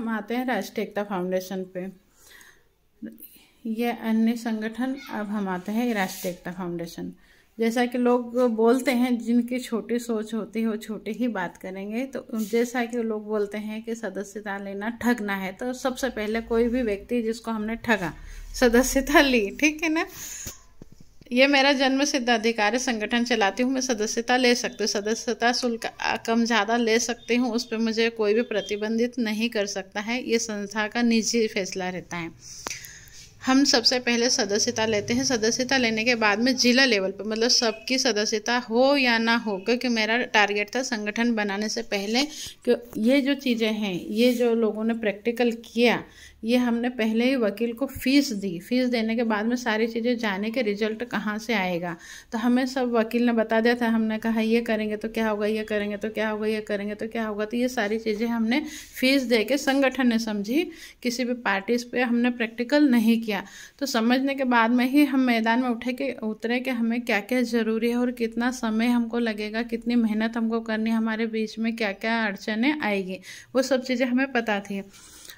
हम आते हैं राष्ट्रीय एकता फाउंडेशन पे। ये अन्य संगठन, अब हम आते हैं राष्ट्रीय एकता फाउंडेशन। जैसा कि लोग बोलते हैं जिनकी छोटी सोच होती है वो छोटी ही बात करेंगे। तो जैसा कि लोग बोलते हैं कि सदस्यता लेना ठगना है, तो सबसे पहले कोई भी व्यक्ति जिसको हमने ठगा सदस्यता ली, ठीक है ना। ये मेरा जन्म सिद्ध अधिकार है, संगठन चलाती हूँ, मैं सदस्यता ले सकती हूँ, सदस्यता शुल्क कम ज़्यादा ले सकती हूँ, उस पर मुझे कोई भी प्रतिबंधित नहीं कर सकता है। ये संस्था का निजी फैसला रहता है। हम सबसे पहले सदस्यता लेते हैं। सदस्यता लेने के बाद में जिला लेवल पर, मतलब सबकी सदस्यता हो या ना हो, क्योंकि मेरा टारगेट था संगठन बनाने से पहले कि ये जो चीज़ें हैं, ये जो लोगों ने प्रैक्टिकल किया, ये हमने पहले ही वकील को फीस दी। फीस देने के बाद में सारी चीज़ें जाने के रिजल्ट कहाँ से आएगा, तो हमें सब वकील ने बता दिया था। हमने कहा ये करेंगे तो क्या होगा, ये करेंगे तो क्या होगा, ये करेंगे तो क्या होगा। तो ये सारी चीज़ें हमने फीस दे के संगठन ने समझी, किसी भी पार्टी पे हमने प्रैक्टिकल नहीं किया। तो समझने के बाद में ही हम मैदान में उतरे कि हमें क्या क्या ज़रूरी है और कितना समय हमको लगेगा, कितनी मेहनत हमको करनी, हमारे बीच में क्या क्या अड़चनें आएगी, वो सब चीज़ें हमें पता थी।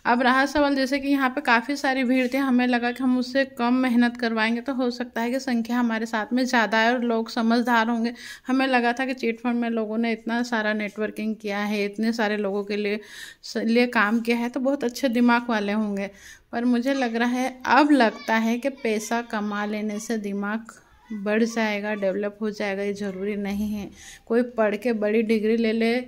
अब रहा सवाल, जैसे कि यहाँ पे काफ़ी सारी भीड़ थी, हमें लगा कि हम उससे कम मेहनत करवाएंगे तो हो सकता है कि संख्या हमारे साथ में ज़्यादा है और लोग समझदार होंगे। हमें लगा था कि चिट फंड में लोगों ने इतना सारा नेटवर्किंग किया है, इतने सारे लोगों के लिए काम किया है, तो बहुत अच्छे दिमाग वाले होंगे। पर मुझे लग रहा है, अब लगता है कि पैसा कमा लेने से दिमाग बढ़ जाएगा, डेवलप हो जाएगा, ये ज़रूरी नहीं है। कोई पढ़ के बड़ी डिग्री ले ले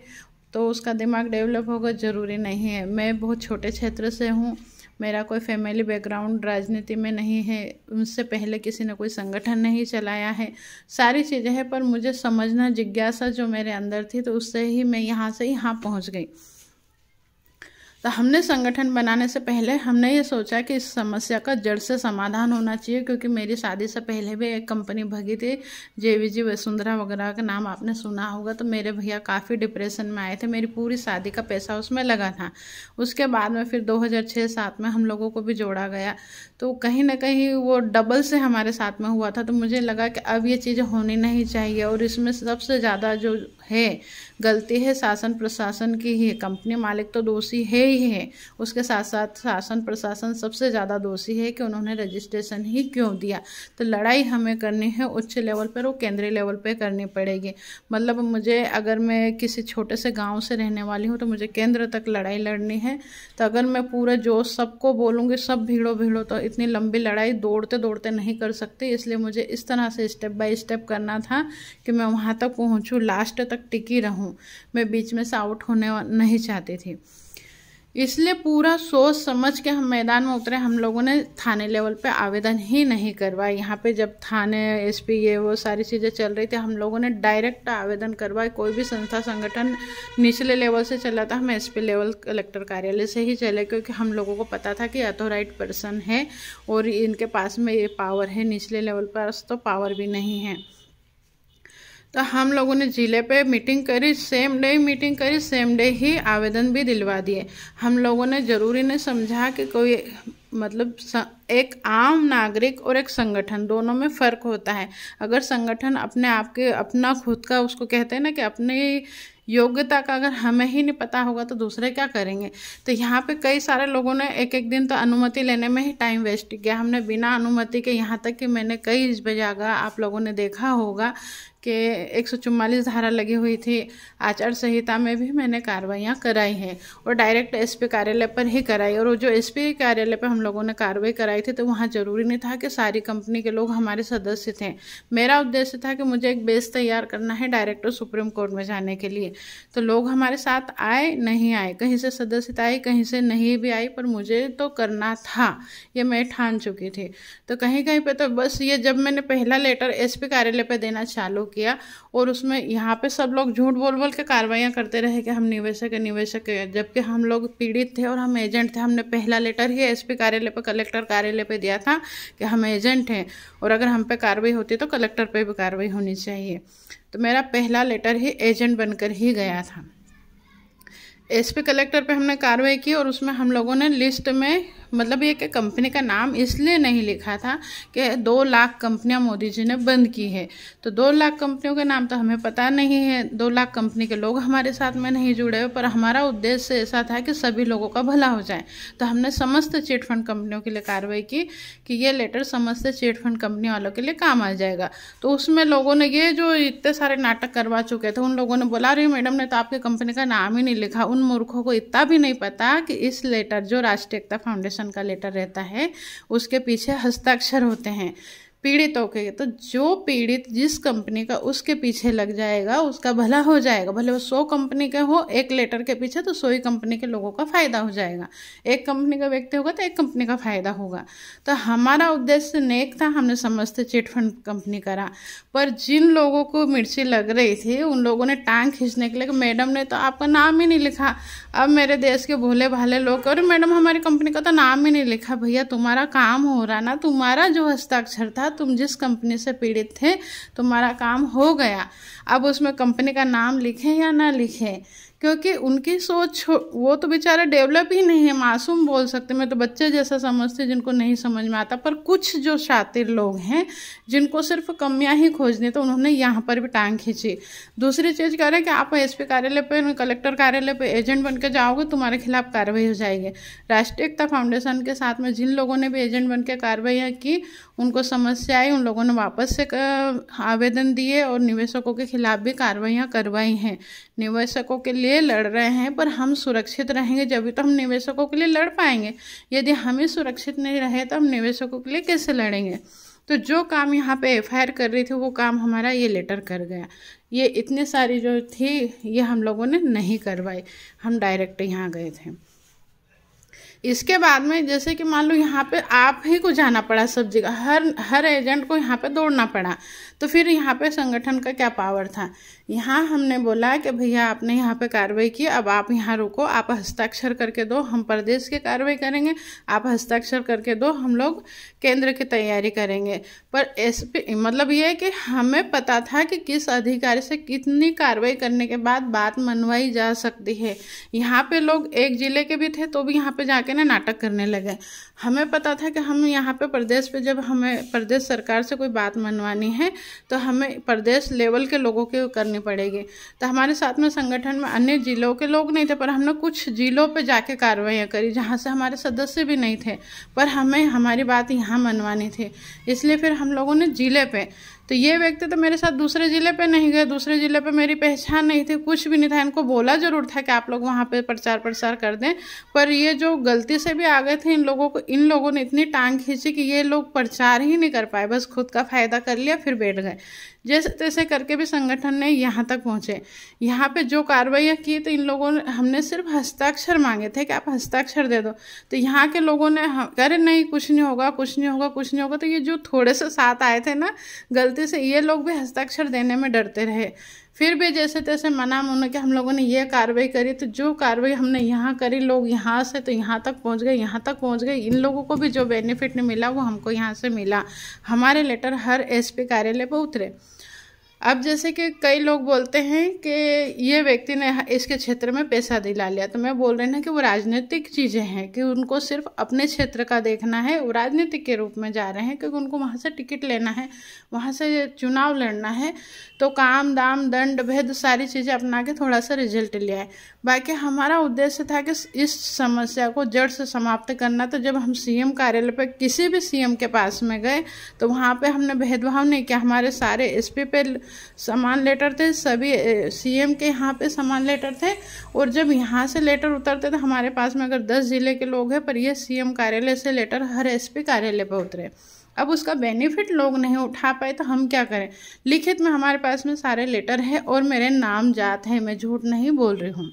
तो उसका दिमाग डेवलप होगा, ज़रूरी नहीं है। मैं बहुत छोटे क्षेत्र से हूँ, मेरा कोई फैमिली बैकग्राउंड राजनीति में नहीं है, उनसे पहले किसी ने कोई संगठन नहीं चलाया है, सारी चीज़ें हैं, पर मुझे समझना, जिज्ञासा जो मेरे अंदर थी, तो उससे ही मैं यहाँ से यहाँ पहुँच गई। तो हमने संगठन बनाने से पहले हमने ये सोचा कि इस समस्या का जड़ से समाधान होना चाहिए, क्योंकि मेरी शादी से पहले भी एक कंपनी भगी थी, JVG वसुंधरा वगैरह का नाम आपने सुना होगा। तो मेरे भैया काफ़ी डिप्रेशन में आए थे, मेरी पूरी शादी का पैसा उसमें लगा था। उसके बाद में फिर 2006-07 में हम लोगों को भी जोड़ा गया, तो कहीं ना कहीं वो डबल से हमारे साथ में हुआ था। तो मुझे लगा कि अब ये चीज़ें होनी नहीं चाहिए, और इसमें सबसे ज़्यादा जो है गलती है शासन प्रशासन की ही है। कंपनी मालिक तो दोषी है ही है, उसके साथ साथ शासन प्रशासन सबसे ज़्यादा दोषी है कि उन्होंने रजिस्ट्रेशन ही क्यों दिया। तो लड़ाई हमें करनी है उच्च लेवल पर, वो केंद्रीय लेवल पर करनी पड़ेगी। मतलब मुझे, अगर मैं किसी छोटे से गांव से रहने वाली हूँ तो मुझे केंद्र तक लड़ाई लड़नी है। तो अगर मैं पूरा जोश सबको बोलूँगी, सब भीड़ो तो इतनी लंबी लड़ाई दौड़ते दौड़ते नहीं कर सकती। इसलिए मुझे इस तरह से स्टेप बाय स्टेप करना था कि मैं वहाँ तक पहुँचूँ, लास्ट तक टिकी रहूँ। मैं बीच में से आउट होने नहीं चाहती थी, इसलिए पूरा सोच समझ के हम मैदान में उतरे। हम लोगों ने थाने लेवल पे आवेदन ही नहीं करवाए। यहाँ पे जब थाने SP ये वो सारी चीज़ें चल रही थी, हम लोगों ने डायरेक्ट आवेदन करवाए। कोई भी संस्था संगठन निचले लेवल से चला था, हम SP लेवल कलेक्टर कार्यालय से ही चले, क्योंकि हम लोगों को पता था कि अथॉराइज्ड पर्सन है और इनके पास में ये पावर है। निचले लेवल पर तो पावर भी नहीं है। तो हम लोगों ने जिले पे मीटिंग करी, सेम डे मीटिंग करी, सेम डे ही आवेदन भी दिलवा दिए। हम लोगों ने ज़रूरी नहीं समझा कि कोई, मतलब एक आम नागरिक और एक संगठन, दोनों में फ़र्क होता है। अगर संगठन अपने आप के, अपना खुद का, उसको कहते हैं ना कि अपनी योग्यता का अगर हमें ही नहीं पता होगा तो दूसरे क्या करेंगे। तो यहाँ पे कई सारे लोगों ने एक दिन तो अनुमति लेने में ही टाइम वेस्ट किया। हमने बिना अनुमति के, यहाँ तक कि मैंने कई जगह आप लोगों ने देखा होगा कि 144 धारा लगी हुई थी, आचार संहिता में भी मैंने कार्रवाइयाँ कराई हैं, और डायरेक्ट SP कार्यालय पर ही कराई। और जो SP कार्यालय पर हम लोगों ने कार्रवाई कराई थी, तो वहाँ ज़रूरी नहीं था कि सारी कंपनी के लोग हमारे सदस्य थे। मेरा उद्देश्य था कि मुझे एक बेस तैयार करना है डायरेक्टर सुप्रीम कोर्ट में जाने के लिए। तो लोग हमारे साथ आए नहीं आए, कहीं से सदस्यता आई, कहीं से नहीं भी आई, पर मुझे तो करना था, ये मैं ठान चुकी थी। तो कहीं कहीं पे तो बस ये, जब मैंने पहला लेटर SP कार्यालय पे देना चालू किया, और उसमें यहाँ पे सब लोग झूठ बोल बोल के कार्रवाइयाँ करते रहे कि हम निवेशक है, जबकि हम लोग पीड़ित थे और हम एजेंट थे। हमने पहला लेटर ही SP कार्यालय पे, कलेक्टर कार्यालय पे दिया था कि हम एजेंट हैं, और अगर हम पे कार्रवाई होती तो कलेक्टर पे भी कार्रवाई होनी चाहिए। तो मेरा पहला लेटर ही एजेंट बनकर ही गया था। SP कलेक्टर पे हमने कार्रवाई की, और उसमें हम लोगों ने लिस्ट में मतलब ये कि कंपनी का नाम इसलिए नहीं लिखा था कि 2 लाख कंपनियां मोदी जी ने बंद की है, तो 2 लाख कंपनियों के नाम तो हमें पता नहीं है, 2 लाख कंपनी के लोग हमारे साथ में नहीं जुड़े हुए, पर हमारा उद्देश्य ऐसा था कि सभी लोगों का भला हो जाए। तो हमने समस्त चिट फंड कंपनियों के लिए कार्रवाई की कि ये लेटर समस्त चिट फंड कंपनी वालों के लिए काम आ जाएगा। तो उसमें लोगों ने, ये जो इतने सारे नाटक करवा चुके थे, उन लोगों ने बोला अरे मैडम ने तो आपकी कंपनी का नाम ही नहीं लिखा। उन मूर्खों को इतना भी नहीं पता कि इस लेटर, जो राष्ट्रीय एकता फाउंडेशन का लेटर रहता है, उसके पीछे हस्ताक्षर होते हैं पीड़ितों के। तो जो पीड़ित जिस कंपनी का उसके पीछे लग जाएगा उसका भला हो जाएगा। भले वो 100 कंपनी के हो, एक लेटर के पीछे तो 100 ही कंपनी के लोगों का फायदा हो जाएगा। एक कंपनी का व्यक्ति होगा तो एक कंपनी का फायदा होगा। तो हमारा उद्देश्य नेक था, हमने समस्त चिट फंड कंपनी करा। पर जिन लोगों को मिर्ची लग रही थी उन लोगों ने टांग खींचने के लिए कि मैडम ने तो आपका नाम ही नहीं लिखा। अब मेरे देश के भोले भाले लोग, अरे मैडम हमारी कंपनी का तो नाम ही नहीं लिखा। भैया तुम्हारा काम हो रहा ना, तुम्हारा जो हस्ताक्षर था, तुम जिस कंपनी से पीड़ित थे, तुम्हारा काम हो गया। अब उसमें कंपनी का नाम लिखें या ना लिखें, क्योंकि उनकी सोच, वो तो बेचारा डेवलप ही नहीं है, मासूम बोल सकते, मैं तो बच्चे जैसा समझते, जिनको नहीं समझ में आता। पर कुछ जो शातिर लोग हैं जिनको सिर्फ कमियां ही खोजनी, तो उन्होंने यहाँ पर भी टांग खींची। दूसरी चीज़ कह रहे हैं कि आप एसपी कार्यालय पे, कलेक्टर कार्यालय पे एजेंट बन के जाओगे, तुम्हारे खिलाफ कार्रवाई हो जाएगी। राष्ट्रीय एकता फाउंडेशन के साथ में जिन लोगों ने भी एजेंट बन के कार्रवाई की, उनको समस्या आई, उन लोगों ने वापस से आवेदन दिए और निवेशकों के खिलाफ भी कार्रवाइयाँ करवाई हैं। निवेशकों के लिए लड़ रहे हैं, पर हम सुरक्षित रहेंगे जब तो हम निवेशकों के लिए लड़ पाएंगे। यदि हम ही सुरक्षित नहीं रहे तो हम निवेशकों के लिए कैसे लड़ेंगे। तो जो काम यहाँ पे एफआईआर कर रही थी वो काम हमारा ये लेटर कर गया। ये इतनी सारी जो थी ये हम लोगों ने नहीं करवाई, हम डायरेक्ट यहाँ गए थे। इसके बाद में जैसे कि मान लो यहाँ पे आप ही को जाना पड़ा, सब जगह हर एजेंट को यहाँ पे दौड़ना पड़ा, तो फिर यहाँ पे संगठन का क्या पावर था। यहाँ हमने बोला कि भैया आपने यहाँ पे कार्रवाई की, अब आप यहाँ रुको, आप हस्ताक्षर करके दो, हम प्रदेश की कार्रवाई करेंगे, आप हस्ताक्षर करके दो, हम लोग केंद्र की तैयारी करेंगे। पर एसपी, मतलब ये है कि हमें पता था कि किस अधिकारी से कितनी कार्रवाई करने के बाद बात मनवाई जा सकती है। यहाँ पे लोग एक जिले के भी थे तो भी यहाँ पे जाके ना नाटक करने लगे। हमें पता था कि हम यहाँ पे प्रदेश पे, जब हमें प्रदेश सरकार से कोई बात मनवानी है तो हमें प्रदेश लेवल के लोगों के करनी पड़ेगी। तो हमारे साथ में संगठन में अन्य जिलों के लोग नहीं थे, पर हमने कुछ जिलों पे जाके कार्रवाइयाँ करी जहाँ से हमारे सदस्य भी नहीं थे, पर हमें हमारी बात यहाँ मनवानी थी, इसलिए फिर हम लोगों ने जिले पे। तो ये व्यक्ति तो मेरे साथ दूसरे ज़िले पे नहीं गए, दूसरे ज़िले पे मेरी पहचान नहीं थी, कुछ भी नहीं था। इनको बोला जरूर था कि आप लोग वहाँ पे प्रचार प्रसार कर दें, पर ये जो गलती से भी आ गए थे, इन लोगों ने इतनी टांग खींची कि ये लोग प्रचार ही नहीं कर पाए, बस खुद का फायदा कर लिया फिर बैठ गए। जैसे तैसे करके भी संगठन ने यहाँ तक पहुँचे। यहाँ पे जो कार्रवाइयाँ की तो इन लोगों ने, हमने सिर्फ हस्ताक्षर मांगे थे कि आप हस्ताक्षर दे दो, तो यहाँ के लोगों ने अरे नहीं कुछ नहीं होगा, कुछ नहीं होगा, कुछ नहीं होगा। तो ये जो थोड़े से साथ आए थे ना गलती से, ये लोग भी हस्ताक्षर देने में डरते रहे। फिर भी जैसे तैसे मना मुना के हम लोगों ने ये कार्रवाई करी। तो जो कार्रवाई हमने यहाँ करी, लोग यहाँ से तो यहाँ तक पहुँच गए, यहाँ तक पहुँच गए। इन लोगों को भी जो बेनिफिट नहीं मिला वो हमको यहाँ से मिला। हमारे लेटर हर एसपी कार्यालय पर उतरे। अब जैसे कि कई लोग बोलते हैं कि ये व्यक्ति ने इसके क्षेत्र में पैसा दिला लिया, तो मैं बोल रही हूँ कि वो राजनीतिक चीज़ें हैं कि उनको सिर्फ अपने क्षेत्र का देखना है। वो राजनीतिक के रूप में जा रहे हैं क्योंकि उनको वहाँ से टिकट लेना है, वहाँ से चुनाव लड़ना है। तो काम दाम दंड भेद सारी चीज़ें अपना के थोड़ा सा रिजल्ट ले आए। बाकी हमारा उद्देश्य था कि इस समस्या को जड़ से समाप्त करना। तो जब हम सीएम कार्यालय पर किसी भी सीएम के पास में गए तो वहाँ पे हमने भेदभाव नहीं किया। हमारे सारे एसपी पे समान लेटर थे, सभी सीएम के यहाँ पे समान लेटर थे। और जब यहाँ से लेटर उतरते थे हमारे पास में, अगर 10 जिले के लोग हैं, पर ये सीएम कार्यालय से लेटर हर एसपी कार्यालय पर उतरे। अब उसका बेनिफिट लोग नहीं उठा पाए तो हम क्या करें। लिखित में हमारे पास में सारे लेटर है और मेरे नाम जात है, मैं झूठ नहीं बोल रही हूँ।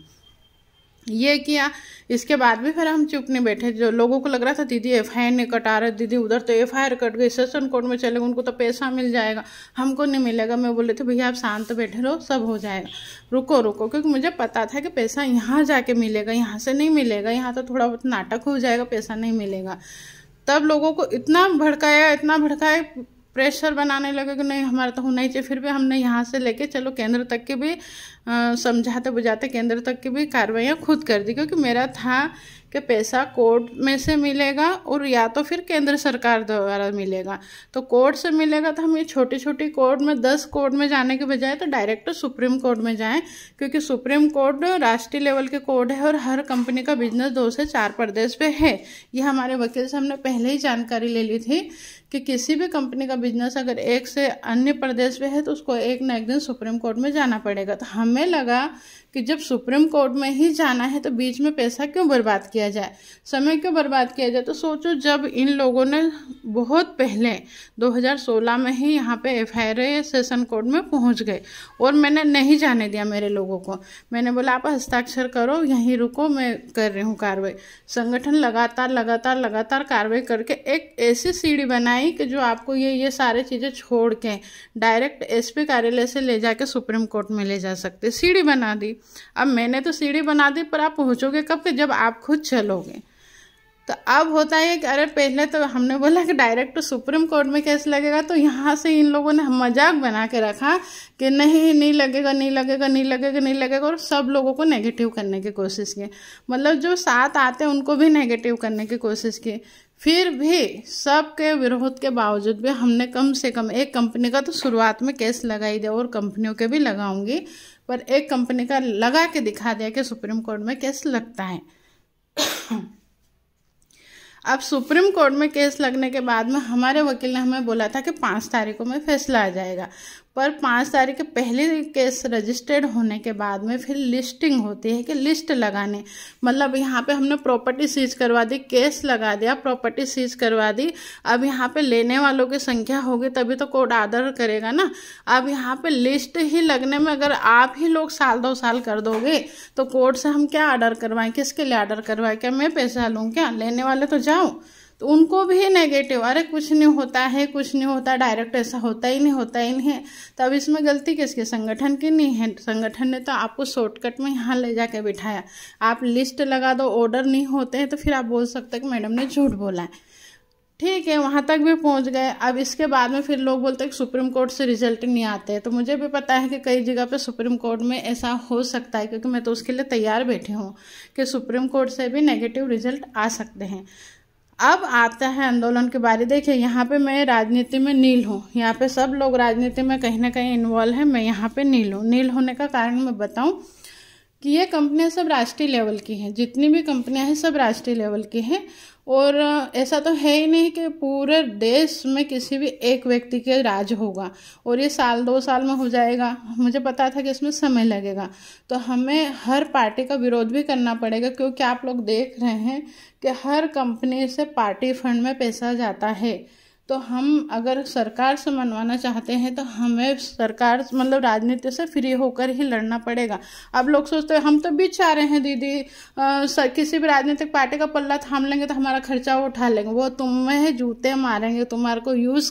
ये किया, इसके बाद भी फिर हम चुप नहीं बैठे। जो लोगों को लग रहा था दीदी एफआईआर नहीं कटा रहे, दीदी उधर तो एफआईआर कट गई, सेशन कोर्ट में चले गए, उनको तो पैसा मिल जाएगा, हमको नहीं मिलेगा। मैं बोले थे भैया आप शांत बैठे रहो, सब हो जाएगा, रुको रुको। क्योंकि मुझे पता था कि पैसा यहाँ जाके मिलेगा, यहाँ से नहीं मिलेगा, यहाँ तो थोड़ा बहुत नाटक हो जाएगा, पैसा नहीं मिलेगा। तब लोगों को इतना भड़काया, प्रेशर बनाने लगे कि नहीं हमारा तो होना ही चाहिए। फिर भी हमने यहाँ से लेके चलो केंद्र तक की भी समझाते बुझाते केंद्र तक की भी कार्रवाइयाँ खुद कर दी। क्योंकि मेरा था कि पैसा कोर्ट में से मिलेगा और या तो फिर केंद्र सरकार द्वारा मिलेगा। तो कोर्ट से मिलेगा तो हम ये छोटी छोटी कोर्ट में 10 कोर्ट में जाने के बजाय तो डायरेक्ट सुप्रीम कोर्ट में जाएं, क्योंकि सुप्रीम कोर्ट राष्ट्रीय लेवल के कोर्ट है और हर कंपनी का बिजनेस 2 से 4 प्रदेश पे है। ये हमारे वकील से हमने पहले ही जानकारी ले ली थी कि किसी भी कंपनी का बिजनेस अगर एक से अन्य प्रदेश पे है तो उसको एक न एक दिन सुप्रीम कोर्ट में जाना पड़ेगा। तो हमें लगा कि जब सुप्रीम कोर्ट में ही जाना है तो बीच में पैसा क्यों बर्बाद किया जाए, समय क्यों बर्बाद किया जाए। तो सोचो, जब इन लोगों ने बहुत पहले 2016 में ही यहाँ पे FIR सेशन कोर्ट में पहुँच गए और मैंने नहीं जाने दिया मेरे लोगों को। मैंने बोला आप हस्ताक्षर करो, यहीं रुको, मैं कर रही हूँ कार्रवाई। संगठन लगातार कार्रवाई करके एक ऐसी सीढ़ी बनाई कि जो आपको ये सारी चीज़ें छोड़ के डायरेक्ट SP कार्यालय से ले जाके सुप्रीम कोर्ट में ले जा सकते, सीढ़ी बना दी। अब मैंने तो सीढ़ी बना दी, पर आप पहुंचोगे कब कि जब आप खुद चलोगे। तो अब होता है कि अरे पहले तो हमने बोला कि डायरेक्ट तो सुप्रीम कोर्ट में केस लगेगा, तो यहाँ से इन लोगों ने मजाक बना के रखा कि नहीं लगेगा और सब लोगों को नेगेटिव करने की कोशिश की। मतलब जो साथ आते हैं उनको भी नेगेटिव करने की कोशिश की। फिर भी सबके विरोध के बावजूद भी हमने कम से कम एक कंपनी का तो शुरुआत में केस लगाई दिया और कंपनियों के भी लगाऊंगी, पर एक कंपनी का लगा के दिखा दिया कि सुप्रीम कोर्ट में केस लगता है। अब सुप्रीम कोर्ट में केस लगने के बाद में हमारे वकील ने हमें बोला था कि 5 तारीख को में फैसला आ जाएगा, पर 5 तारीख के पहले केस रजिस्टर्ड होने के बाद में फिर लिस्टिंग होती है कि लिस्ट लगाने, मतलब यहाँ पे हमने प्रॉपर्टी सीज करवा दी, केस लगा दिया, प्रॉपर्टी सीज करवा दी। अब यहाँ पे लेने वालों की संख्या होगी तभी तो कोर्ट आर्डर करेगा ना। अब यहाँ पे लिस्ट ही लगने में अगर आप ही लोग 1-2 साल कर दोगे तो कोर्ट से हम क्या ऑर्डर करवाएं, किसके लिए ऑर्डर करवाएं, क्या मैं पैसा लूँ क्या, लेने वाले तो जाओ। तो उनको भी नेगेटिव, अरे कुछ नहीं होता, डायरेक्ट ऐसा होता ही नहीं है। तो अब इसमें गलती किसकी, संगठन की नहीं है। संगठन ने तो आपको शॉर्टकट में यहाँ ले जाके बिठाया। आप लिस्ट लगा दो, ऑर्डर नहीं होते हैं तो फिर आप बोल सकते हैं कि मैडम ने झूठ बोला है। ठीक है, वहाँ तक भी पहुँच गए। अब इसके बाद में फिर लोग बोलते हैं कि सुप्रीम कोर्ट से रिजल्ट नहीं आते हैं। तो मुझे भी पता है कि कई जगह पे सुप्रीम कोर्ट में ऐसा हो सकता है, क्योंकि मैं तो उसके लिए तैयार बैठी हूँ कि सुप्रीम कोर्ट से भी नेगेटिव रिजल्ट आ सकते हैं। अब आता है आंदोलन के बारे। देखिए, यहाँ पे मैं राजनीति में नील हूँ, यहाँ पे सब लोग राजनीति में कहीं ना कहीं इन्वॉल्व है, मैं यहाँ पे नील हूँ। नील होने का कारण मैं बताऊँ कि ये कंपनियां सब राष्ट्रीय लेवल की हैं, जितनी भी कंपनियां हैं सब राष्ट्रीय लेवल की हैं। और ऐसा तो है ही नहीं कि पूरे देश में किसी भी एक व्यक्ति के राज होगा और ये 1-2 साल में हो जाएगा। मुझे पता था कि इसमें समय लगेगा, तो हमें हर पार्टी का विरोध भी करना पड़ेगा, क्योंकि आप लोग देख रहे हैं कि हर कंपनी से पार्टी फंड में पैसा जाता है। तो हम अगर सरकार से मनवाना चाहते हैं तो हमें सरकार मतलब राजनीति से फ्री होकर ही लड़ना पड़ेगा। अब लोग सोचते हैं हम तो बीच आ रहे हैं दीदी, किसी भी राजनीतिक पार्टी का पल्ला थाम लेंगे तो हमारा खर्चा वो उठा लेंगे, वो तुम्हें जूते मारेंगे, तुम्हारे को यूज